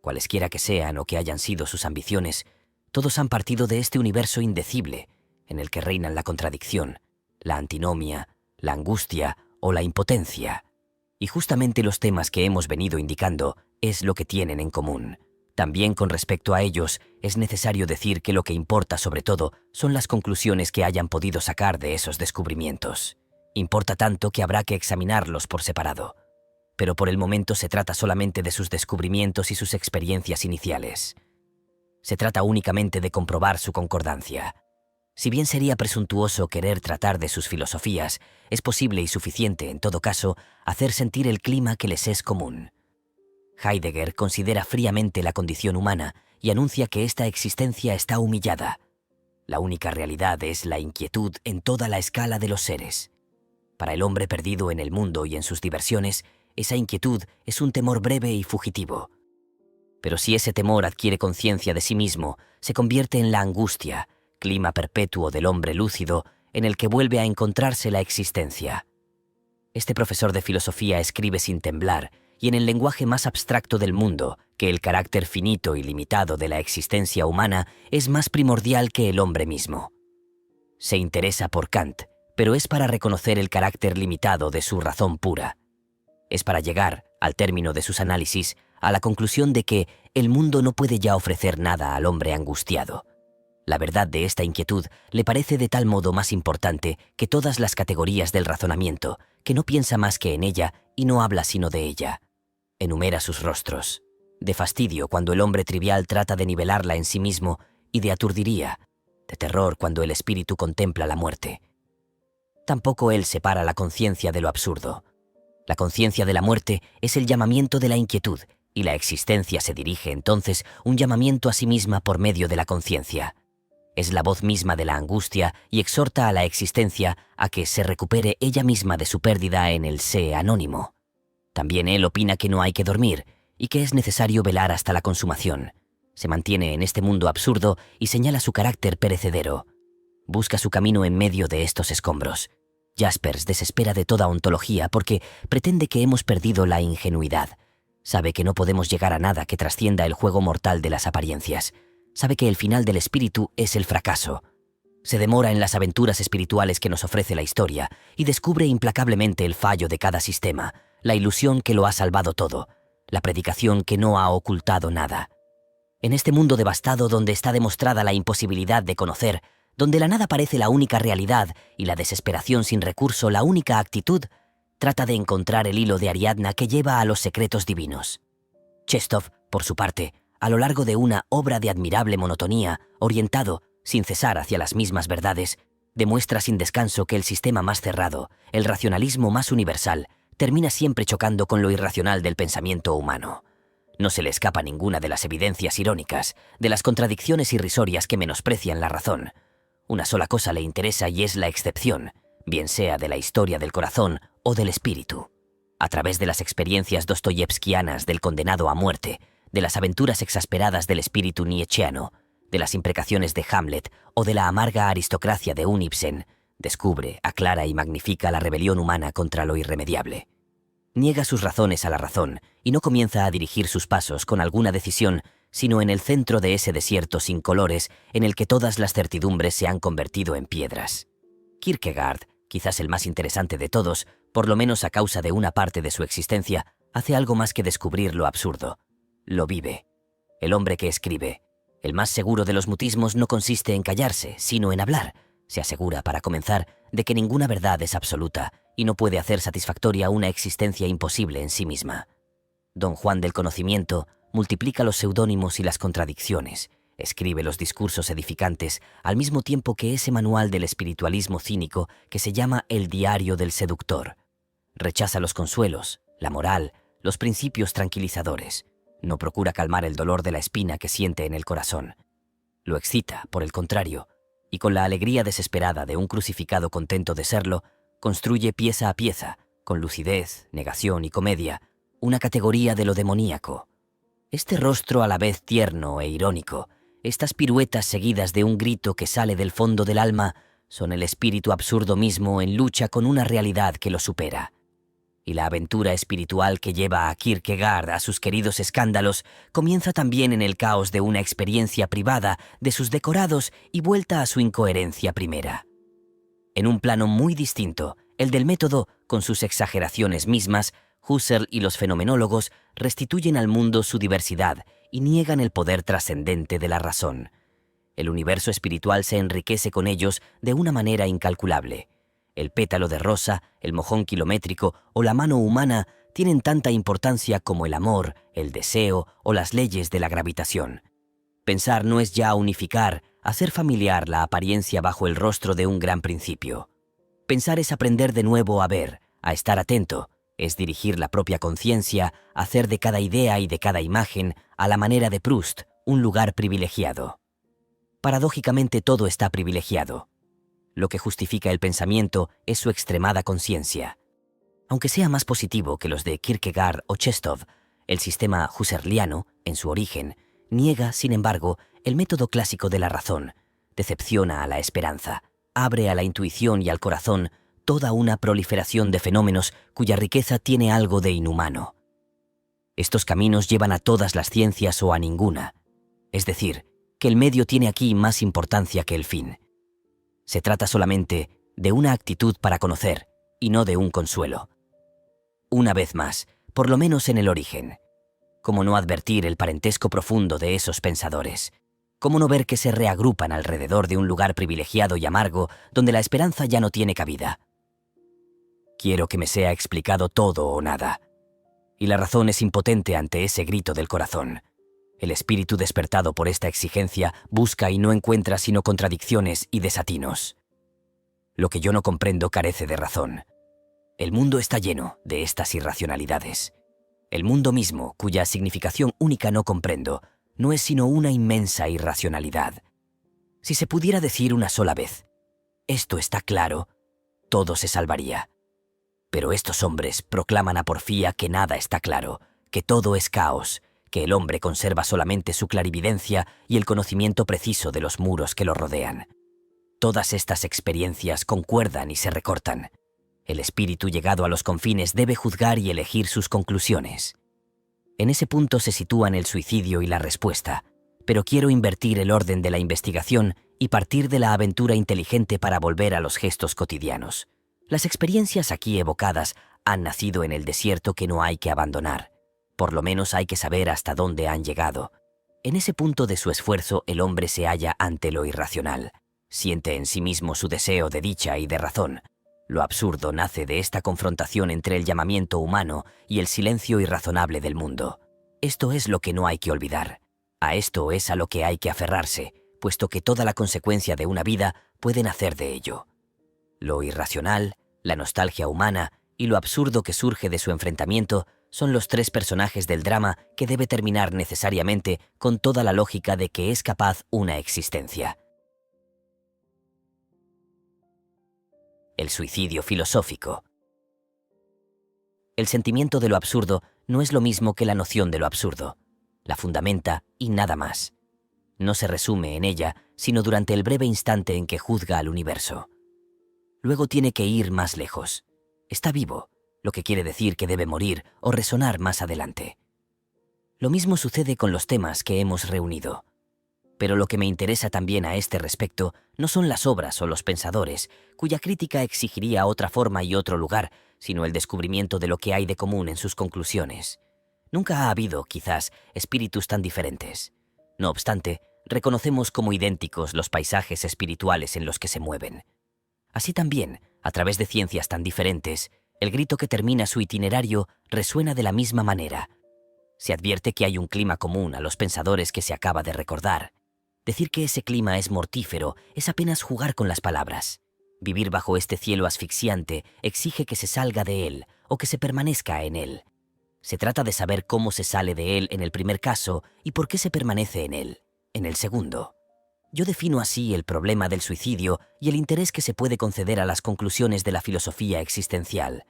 Cualesquiera que sean o que hayan sido sus ambiciones, todos han partido de este universo indecible, en el que reinan la contradicción, la antinomia, la angustia o la impotencia. Y justamente los temas que hemos venido indicando es lo que tienen en común. También con respecto a ellos, es necesario decir que lo que importa sobre todo son las conclusiones que hayan podido sacar de esos descubrimientos. Importa tanto que habrá que examinarlos por separado. Pero por el momento se trata solamente de sus descubrimientos y sus experiencias iniciales. Se trata únicamente de comprobar su concordancia. Si bien sería presuntuoso querer tratar de sus filosofías, es posible y suficiente, en todo caso, hacer sentir el clima que les es común. Heidegger considera fríamente la condición humana y anuncia que esta existencia está humillada. La única realidad es la inquietud en toda la escala de los seres. Para el hombre perdido en el mundo y en sus diversiones, esa inquietud es un temor breve y fugitivo. Pero si ese temor adquiere conciencia de sí mismo, se convierte en la angustia, clima perpetuo del hombre lúcido, en el que vuelve a encontrarse la existencia. Este profesor de filosofía escribe sin temblar y en el lenguaje más abstracto del mundo que el carácter finito y limitado de la existencia humana es más primordial que el hombre mismo. Se interesa por Kant, pero es para reconocer el carácter limitado de su razón pura. Es para llegar, al término de sus análisis, a la conclusión de que el mundo no puede ya ofrecer nada al hombre angustiado. La verdad de esta inquietud le parece de tal modo más importante que todas las categorías del razonamiento, que no piensa más que en ella y no habla sino de ella. Enumera sus rostros, de fastidio cuando el hombre trivial trata de nivelarla en sí mismo y de aturdiría, de terror cuando el espíritu contempla la muerte. Tampoco él separa la conciencia de lo absurdo. La conciencia de la muerte es el llamamiento de la inquietud y la existencia se dirige entonces un llamamiento a sí misma por medio de la conciencia. Es la voz misma de la angustia y exhorta a la existencia a que se recupere ella misma de su pérdida en el sé anónimo. También él opina que no hay que dormir y que es necesario velar hasta la consumación. Se mantiene en este mundo absurdo y señala su carácter perecedero. Busca su camino en medio de estos escombros. Jaspers desespera de toda ontología porque pretende que hemos perdido la ingenuidad. Sabe que no podemos llegar a nada que trascienda el juego mortal de las apariencias. Sabe que el final del espíritu es el fracaso. Se demora en las aventuras espirituales que nos ofrece la historia y descubre implacablemente el fallo de cada sistema, la ilusión que lo ha salvado todo, la predicación que no ha ocultado nada. En este mundo devastado donde está demostrada la imposibilidad de conocer, donde la nada parece la única realidad y la desesperación sin recurso la única actitud, trata de encontrar el hilo de Ariadna que lleva a los secretos divinos. Chestov, por su parte, a lo largo de una obra de admirable monotonía, orientado, sin cesar hacia las mismas verdades, demuestra sin descanso que el sistema más cerrado, el racionalismo más universal, termina siempre chocando con lo irracional del pensamiento humano. No se le escapa ninguna de las evidencias irónicas, de las contradicciones irrisorias que menosprecian la razón. Una sola cosa le interesa y es la excepción, bien sea de la historia del corazón o del espíritu. A través de las experiencias dostoyevskianas del condenado a muerte, de las aventuras exasperadas del espíritu nietzscheano, de las imprecaciones de Hamlet o de la amarga aristocracia de un Ibsen, descubre, aclara y magnifica la rebelión humana contra lo irremediable. Niega sus razones a la razón y no comienza a dirigir sus pasos con alguna decisión, sino en el centro de ese desierto sin colores en el que todas las certidumbres se han convertido en piedras. Kierkegaard, quizás el más interesante de todos, por lo menos a causa de una parte de su existencia, hace algo más que descubrir lo absurdo. Lo vive. El hombre que escribe. El más seguro de los mutismos no consiste en callarse, sino en hablar. Se asegura, para comenzar, de que ninguna verdad es absoluta y no puede hacer satisfactoria una existencia imposible en sí misma. Don Juan del Conocimiento multiplica los seudónimos y las contradicciones, escribe los discursos edificantes, al mismo tiempo que ese manual del espiritualismo cínico que se llama El Diario del Seductor. Rechaza los consuelos, la moral, los principios tranquilizadores. No procura calmar el dolor de la espina que siente en el corazón. Lo excita, por el contrario, y con la alegría desesperada de un crucificado contento de serlo, construye pieza a pieza, con lucidez, negación y comedia, una categoría de lo demoníaco. Este rostro a la vez tierno e irónico, estas piruetas seguidas de un grito que sale del fondo del alma, son el espíritu absurdo mismo en lucha con una realidad que lo supera. Y la aventura espiritual que lleva a Kierkegaard a sus queridos escándalos comienza también en el caos de una experiencia privada de sus decorados y vuelta a su incoherencia primera. En un plano muy distinto, el del método, con sus exageraciones mismas, Husserl y los fenomenólogos restituyen al mundo su diversidad y niegan el poder trascendente de la razón. El universo espiritual se enriquece con ellos de una manera incalculable. El pétalo de rosa, el mojón kilométrico o la mano humana tienen tanta importancia como el amor, el deseo o las leyes de la gravitación. Pensar no es ya unificar, hacer familiar la apariencia bajo el rostro de un gran principio. Pensar es aprender de nuevo a ver, a estar atento, es dirigir la propia conciencia, hacer de cada idea y de cada imagen, a la manera de Proust, un lugar privilegiado. Paradójicamente todo está privilegiado. Lo que justifica el pensamiento es su extremada conciencia. Aunque sea más positivo que los de Kierkegaard o Chestov, el sistema husserliano, en su origen, niega, sin embargo, el método clásico de la razón, decepciona a la esperanza, abre a la intuición y al corazón toda una proliferación de fenómenos cuya riqueza tiene algo de inhumano. Estos caminos llevan a todas las ciencias o a ninguna, es decir, que el medio tiene aquí más importancia que el fin. Se trata solamente de una actitud para conocer y no de un consuelo. Una vez más, por lo menos en el origen, ¿cómo no advertir el parentesco profundo de esos pensadores? ¿Cómo no ver que se reagrupan alrededor de un lugar privilegiado y amargo donde la esperanza ya no tiene cabida? Quiero que me sea explicado todo o nada. Y la razón es impotente ante ese grito del corazón. El espíritu despertado por esta exigencia busca y no encuentra sino contradicciones y desatinos. Lo que yo no comprendo carece de razón. El mundo está lleno de estas irracionalidades. El mundo mismo, cuya significación única no comprendo, no es sino una inmensa irracionalidad. Si se pudiera decir una sola vez, esto está claro, todo se salvaría. Pero estos hombres proclaman a porfía que nada está claro, que todo es caos, que el hombre conserva solamente su clarividencia y el conocimiento preciso de los muros que lo rodean. Todas estas experiencias concuerdan y se recortan. El espíritu llegado a los confines debe juzgar y elegir sus conclusiones. En ese punto se sitúan el suicidio y la respuesta, pero quiero invertir el orden de la investigación y partir de la aventura inteligente para volver a los gestos cotidianos. Las experiencias aquí evocadas han nacido en el desierto que no hay que abandonar. Por lo menos hay que saber hasta dónde han llegado. En ese punto de su esfuerzo el hombre se halla ante lo irracional. Siente en sí mismo su deseo de dicha y de razón. Lo absurdo nace de esta confrontación entre el llamamiento humano y el silencio irrazonable del mundo. Esto es lo que no hay que olvidar. A esto es a lo que hay que aferrarse, puesto que toda la consecuencia de una vida puede nacer de ello. Lo irracional, la nostalgia humana y lo absurdo que surge de su enfrentamiento son los tres personajes del drama que debe terminar necesariamente con toda la lógica de que es capaz una existencia. El suicidio filosófico. El sentimiento de lo absurdo no es lo mismo que la noción de lo absurdo. La fundamenta y nada más. No se resume en ella, sino durante el breve instante en que juzga al universo. Luego tiene que ir más lejos. Está vivo, lo que quiere decir que debe morir o resonar más adelante. Lo mismo sucede con los temas que hemos reunido. Pero lo que me interesa también a este respecto no son las obras o los pensadores, cuya crítica exigiría otra forma y otro lugar, sino el descubrimiento de lo que hay de común en sus conclusiones. Nunca ha habido, quizás, espíritus tan diferentes. No obstante, reconocemos como idénticos los paisajes espirituales en los que se mueven. Así también, a través de ciencias tan diferentes, el grito que termina su itinerario resuena de la misma manera. Se advierte que hay un clima común a los pensadores que se acaba de recordar. Decir que ese clima es mortífero es apenas jugar con las palabras. Vivir bajo este cielo asfixiante exige que se salga de él o que se permanezca en él. Se trata de saber cómo se sale de él en el primer caso y por qué se permanece en él, en el segundo. Yo defino así el problema del suicidio y el interés que se puede conceder a las conclusiones de la filosofía existencial.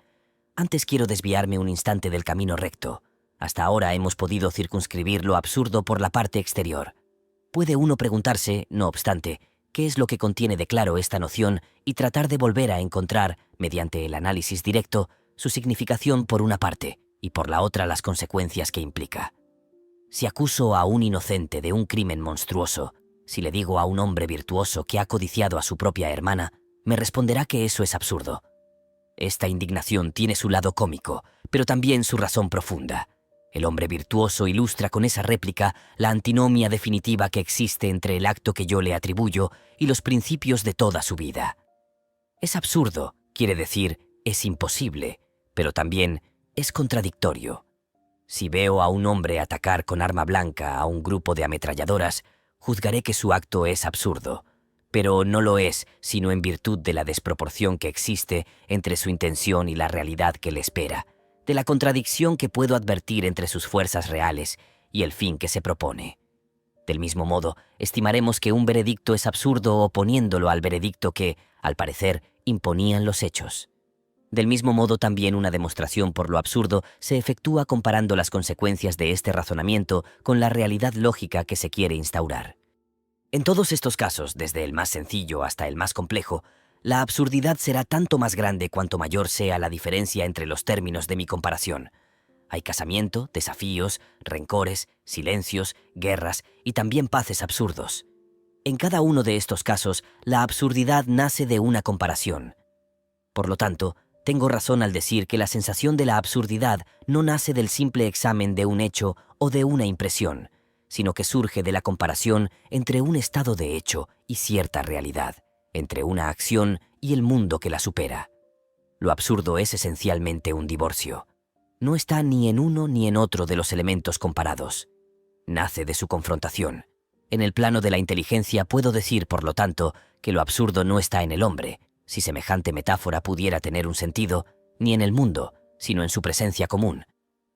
Antes quiero desviarme un instante del camino recto. Hasta ahora hemos podido circunscribir lo absurdo por la parte exterior. Puede uno preguntarse, no obstante, qué es lo que contiene de claro esta noción y tratar de volver a encontrar, mediante el análisis directo, su significación por una parte y por la otra las consecuencias que implica. Si acuso a un inocente de un crimen monstruoso, si le digo a un hombre virtuoso que ha codiciado a su propia hermana, me responderá que eso es absurdo. Esta indignación tiene su lado cómico, pero también su razón profunda. El hombre virtuoso ilustra con esa réplica la antinomia definitiva que existe entre el acto que yo le atribuyo y los principios de toda su vida. Es absurdo, quiere decir, es imposible, pero también es contradictorio. Si veo a un hombre atacar con arma blanca a un grupo de ametralladoras, juzgaré que su acto es absurdo, pero no lo es sino en virtud de la desproporción que existe entre su intención y la realidad que le espera, de la contradicción que puedo advertir entre sus fuerzas reales y el fin que se propone. Del mismo modo, estimaremos que un veredicto es absurdo oponiéndolo al veredicto que, al parecer, imponían los hechos. Del mismo modo, también una demostración por lo absurdo se efectúa comparando las consecuencias de este razonamiento con la realidad lógica que se quiere instaurar. En todos estos casos, desde el más sencillo hasta el más complejo, la absurdidad será tanto más grande cuanto mayor sea la diferencia entre los términos de mi comparación. Hay casamiento, desafíos, rencores, silencios, guerras y también paces absurdos. En cada uno de estos casos, la absurdidad nace de una comparación. Por lo tanto, tengo razón al decir que la sensación de la absurdidad no nace del simple examen de un hecho o de una impresión, sino que surge de la comparación entre un estado de hecho y cierta realidad, entre una acción y el mundo que la supera. Lo absurdo es esencialmente un divorcio. No está ni en uno ni en otro de los elementos comparados. Nace de su confrontación. En el plano de la inteligencia puedo decir, por lo tanto, que lo absurdo no está en el hombre, si semejante metáfora pudiera tener un sentido, ni en el mundo, sino en su presencia común.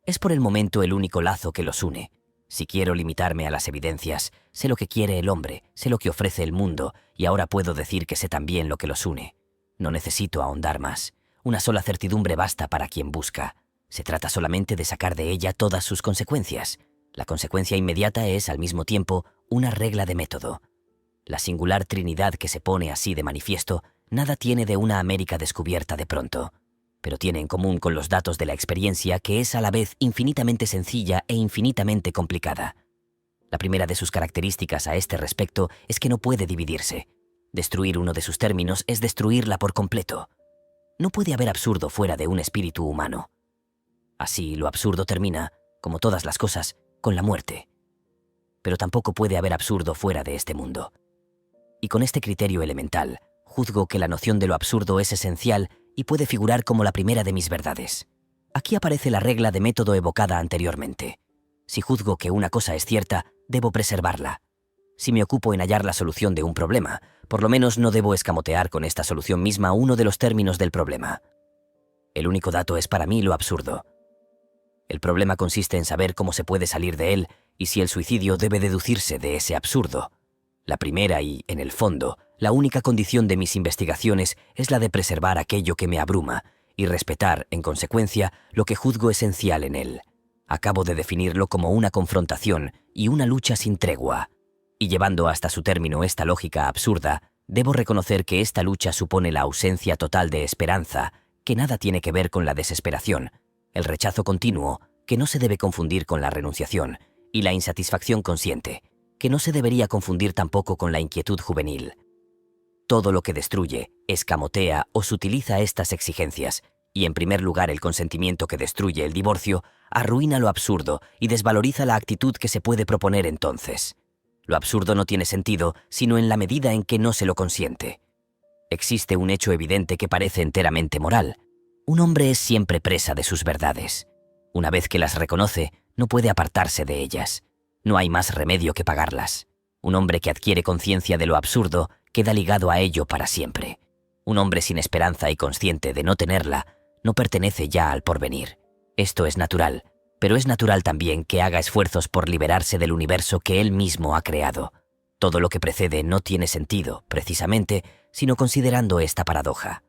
Es por el momento el único lazo que los une. Si quiero limitarme a las evidencias, sé lo que quiere el hombre, sé lo que ofrece el mundo, y ahora puedo decir que sé también lo que los une. No necesito ahondar más. Una sola certidumbre basta para quien busca. Se trata solamente de sacar de ella todas sus consecuencias. La consecuencia inmediata es, al mismo tiempo, una regla de método. La singular trinidad que se pone así de manifiesto nada tiene de una América descubierta de pronto, pero tiene en común con los datos de la experiencia que es a la vez infinitamente sencilla e infinitamente complicada. La primera de sus características a este respecto es que no puede dividirse. Destruir uno de sus términos es destruirla por completo. No puede haber absurdo fuera de un espíritu humano. Así, lo absurdo termina, como todas las cosas, con la muerte. Pero tampoco puede haber absurdo fuera de este mundo. Y con este criterio elemental, juzgo que la noción de lo absurdo es esencial y puede figurar como la primera de mis verdades. Aquí aparece la regla de método evocada anteriormente. Si juzgo que una cosa es cierta, debo preservarla. Si me ocupo en hallar la solución de un problema, por lo menos no debo escamotear con esta solución misma uno de los términos del problema. El único dato es para mí lo absurdo. El problema consiste en saber cómo se puede salir de él y si el suicidio debe deducirse de ese absurdo. La primera y, en el fondo, la única condición de mis investigaciones es la de preservar aquello que me abruma y respetar, en consecuencia, lo que juzgo esencial en él. Acabo de definirlo como una confrontación y una lucha sin tregua. Y llevando hasta su término esta lógica absurda, debo reconocer que esta lucha supone la ausencia total de esperanza, que nada tiene que ver con la desesperación, el rechazo continuo, que no se debe confundir con la renunciación, y la insatisfacción consciente, que no se debería confundir tampoco con la inquietud juvenil. Todo lo que destruye, escamotea o sutiliza estas exigencias, y en primer lugar el consentimiento que destruye el divorcio, arruina lo absurdo y desvaloriza la actitud que se puede proponer entonces. Lo absurdo no tiene sentido sino en la medida en que no se lo consiente. Existe un hecho evidente que parece enteramente moral. Un hombre es siempre presa de sus verdades. Una vez que las reconoce, no puede apartarse de ellas. No hay más remedio que pagarlas. Un hombre que adquiere conciencia de lo absurdo queda ligado a ello para siempre. Un hombre sin esperanza y consciente de no tenerla, no pertenece ya al porvenir. Esto es natural, pero es natural también que haga esfuerzos por liberarse del universo que él mismo ha creado. Todo lo que precede no tiene sentido, precisamente, sino considerando esta paradoja.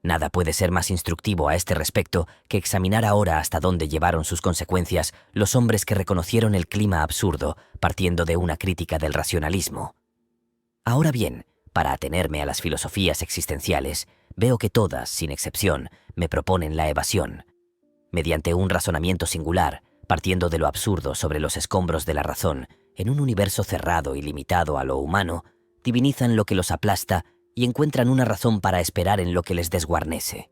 Nada puede ser más instructivo a este respecto que examinar ahora hasta dónde llevaron sus consecuencias los hombres que reconocieron el clima absurdo partiendo de una crítica del racionalismo. Ahora bien, para atenerme a las filosofías existenciales, veo que todas, sin excepción, me proponen la evasión. Mediante un razonamiento singular, partiendo de lo absurdo sobre los escombros de la razón, en un universo cerrado y limitado a lo humano, divinizan lo que los aplasta y encuentran una razón para esperar en lo que les desguarnece.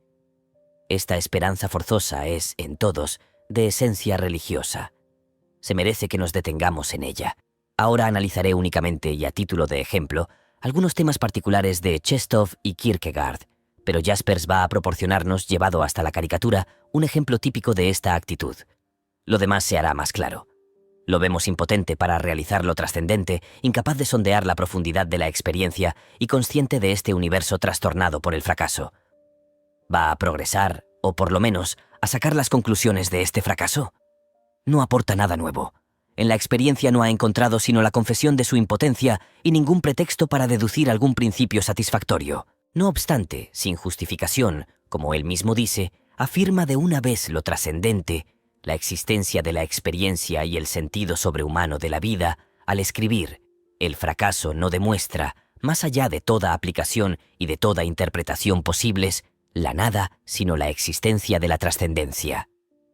Esta esperanza forzosa es, en todos, de esencia religiosa. Se merece que nos detengamos en ella. Ahora analizaré únicamente, y a título de ejemplo, algunos temas particulares de Chestov y Kierkegaard, pero Jaspers va a proporcionarnos, llevado hasta la caricatura, un ejemplo típico de esta actitud. Lo demás se hará más claro. Lo vemos impotente para realizar lo trascendente, incapaz de sondear la profundidad de la experiencia y consciente de este universo trastornado por el fracaso. ¿Va a progresar, o por lo menos, a sacar las conclusiones de este fracaso? No aporta nada nuevo. En la experiencia no ha encontrado sino la confesión de su impotencia y ningún pretexto para deducir algún principio satisfactorio. No obstante, sin justificación, como él mismo dice, afirma de una vez lo trascendente, la existencia de la experiencia y el sentido sobrehumano de la vida, al escribir: El fracaso no demuestra, más allá de toda aplicación y de toda interpretación posibles, la nada, sino la existencia de la trascendencia.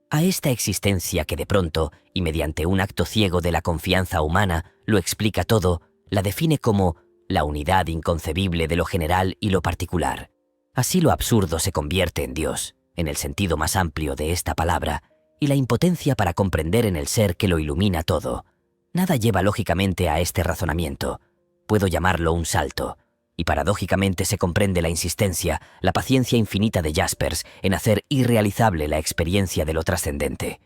A esta existencia que de pronto, y mediante un acto ciego de la confianza humana, lo explica todo, la define como la unidad inconcebible de lo general y lo particular. Así lo absurdo se convierte en Dios, en el sentido más amplio de esta palabra, y la impotencia para comprender en el ser que lo ilumina todo. Nada lleva lógicamente a este razonamiento. Puedo llamarlo un salto. Y paradójicamente se comprende la insistencia, la paciencia infinita de Jaspers en hacer irrealizable la experiencia de lo trascendente.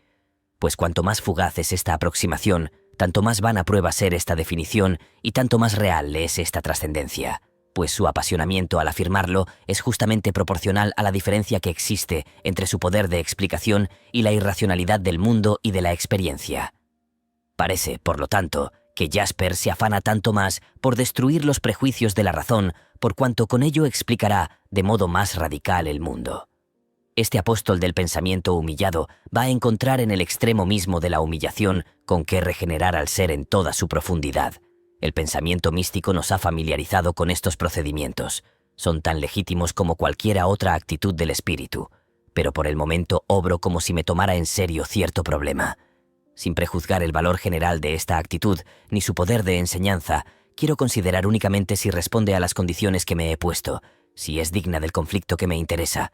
Pues cuanto más fugaz es esta aproximación, tanto más vana prueba ser esta definición y tanto más real es esta trascendencia, pues su apasionamiento al afirmarlo es justamente proporcional a la diferencia que existe entre su poder de explicación y la irracionalidad del mundo y de la experiencia. Parece, por lo tanto, que Jaspers se afana tanto más por destruir los prejuicios de la razón, por cuanto con ello explicará de modo más radical el mundo. Este apóstol del pensamiento humillado va a encontrar en el extremo mismo de la humillación con qué regenerar al ser en toda su profundidad. El pensamiento místico nos ha familiarizado con estos procedimientos. Son tan legítimos como cualquiera otra actitud del espíritu, pero por el momento obro como si me tomara en serio cierto problema. Sin prejuzgar el valor general de esta actitud, ni su poder de enseñanza, quiero considerar únicamente si responde a las condiciones que me he puesto, si es digna del conflicto que me interesa.